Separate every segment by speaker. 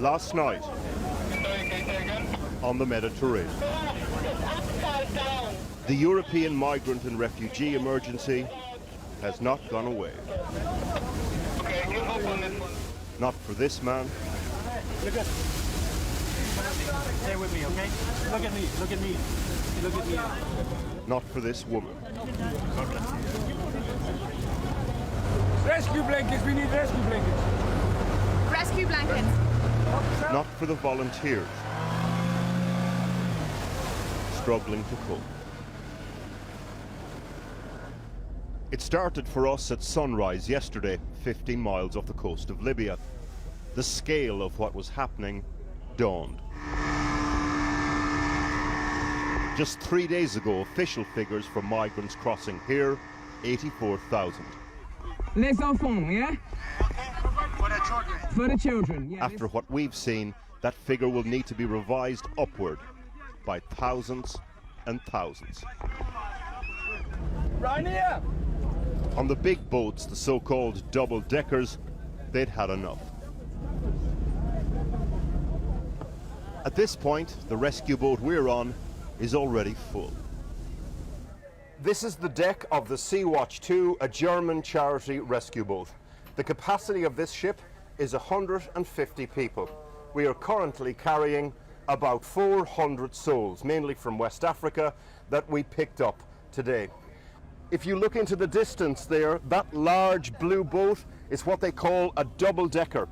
Speaker 1: last night on the Mediterranean. The European migrant and refugee emergency has not gone away. Not for this man.
Speaker 2: Stay with me, okay? Look at me, look at me, look at me.
Speaker 1: Not for this woman.
Speaker 3: Rescue blankets, we need rescue blankets.
Speaker 4: Rescue blankets.
Speaker 1: Not for the volunteers struggling to cope. It started for us at sunrise yesterday, 15 miles off the coast of Libya. The scale of what was happening dawned. Just 3 days ago, official figures for migrants crossing here, 84,000.
Speaker 3: Les enfants, yeah? For the children, yeah.
Speaker 1: After what we've seen, that figure will need to be revised upward by thousands and thousands.
Speaker 3: Right here!
Speaker 1: On the big boats, the so-called double-deckers, they'd had enough. At this point, the rescue boat we're on is already full. This is the deck of the Sea-Watch 2, a German charity rescue boat. The capacity of this ship is 150 people. We are currently carrying about 400 souls, mainly from West Africa, that we picked up today. If you look into the distance there, that large blue boat is what they call a double-decker.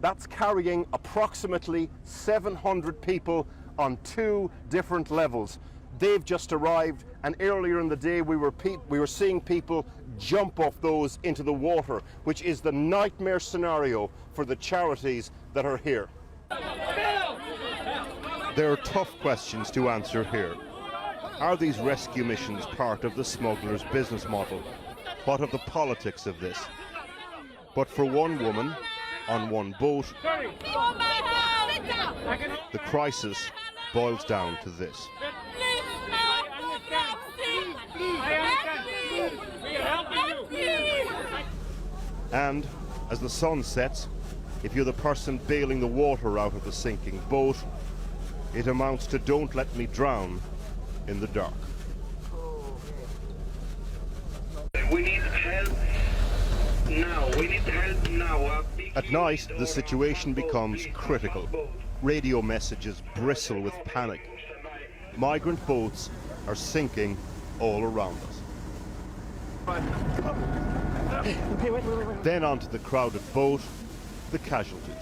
Speaker 1: That's carrying approximately 700 people on 2 different levels. They've just arrived, and earlier in the day we were seeing people jump off those into the water, which is the nightmare scenario for the charities that are here. There are tough questions to answer here. Are these rescue missions part of the smugglers' business model? What of the politics of this? But for one woman, on one boat, the crisis boils down to this. And as the sun sets, if you're the person bailing the water out of the sinking boat, it amounts to "don't let me drown in the dark."
Speaker 5: We need help now. We need help now.
Speaker 1: At night, the situation becomes critical. Radio messages bristle with panic. Migrant boats are sinking all around us. Then onto the crowded boat, the casualties.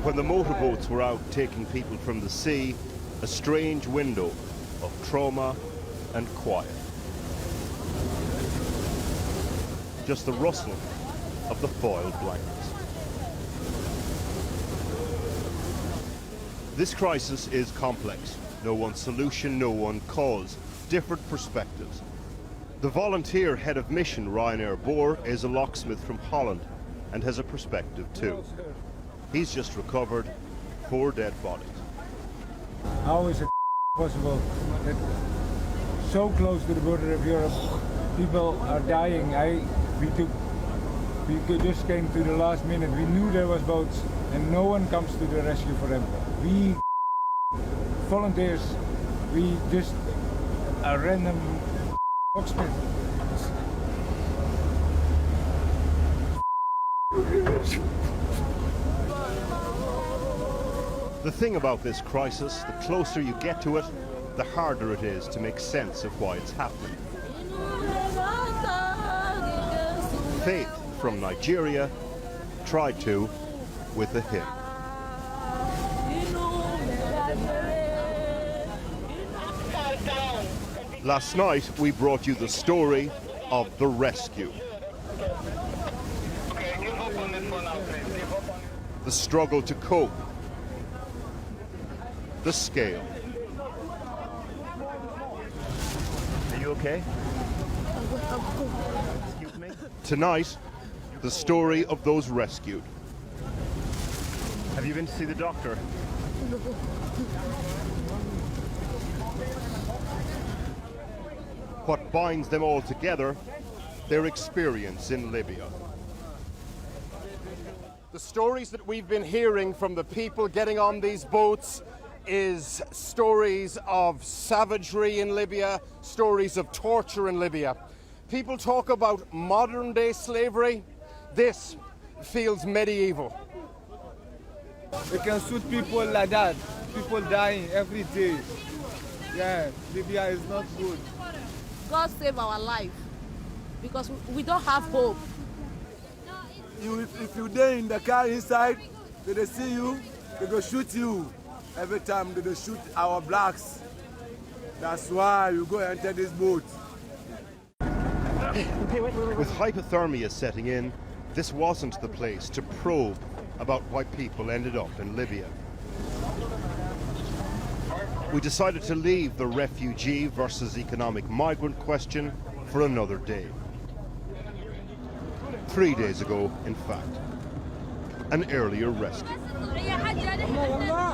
Speaker 1: When the motorboats were out taking people from the sea, a strange window of trauma and quiet. Just the rustle of the foiled blankets. This crisis is complex. No one solution, no one cause. Different perspectives. The volunteer head of mission, Ryanair Boer, is a locksmith from Holland and has a perspective too. He's just recovered 4 dead bodies.
Speaker 3: How is it possible that so close to the border of Europe, people are dying? We just came to the last minute. We knew there was boats and no one comes to the rescue for them. We volunteers, we just a random locksmith.
Speaker 1: The thing about this crisis, the closer you get to it, the harder it is to make sense of why it's happening. Faith from Nigeria tried to with a hymn. Last night we brought you the story of the rescue. The struggle to cope. The scale. Are you okay? Excuse me? Tonight, the story of those rescued. Have you been to see the doctor? What binds them all together? Their experience in Libya. The stories that we've been hearing from the people getting on these boats is stories of savagery in Libya, stories of torture in Libya. People talk about modern day slavery. This feels medieval.
Speaker 3: They can shoot people like that. People dying every day. Yeah, Libya is not good.
Speaker 6: God save our life because we don't have hope.
Speaker 7: If you're there in the car inside, they see you, they go shoot you. Every time they shoot our blacks. That's why you go enter this boat.
Speaker 1: With hypothermia setting in, this wasn't the place to probe about why people ended up in Libya. We decided to leave the refugee versus economic migrant question for another day. 3 days ago, in fact, an earlier rescue.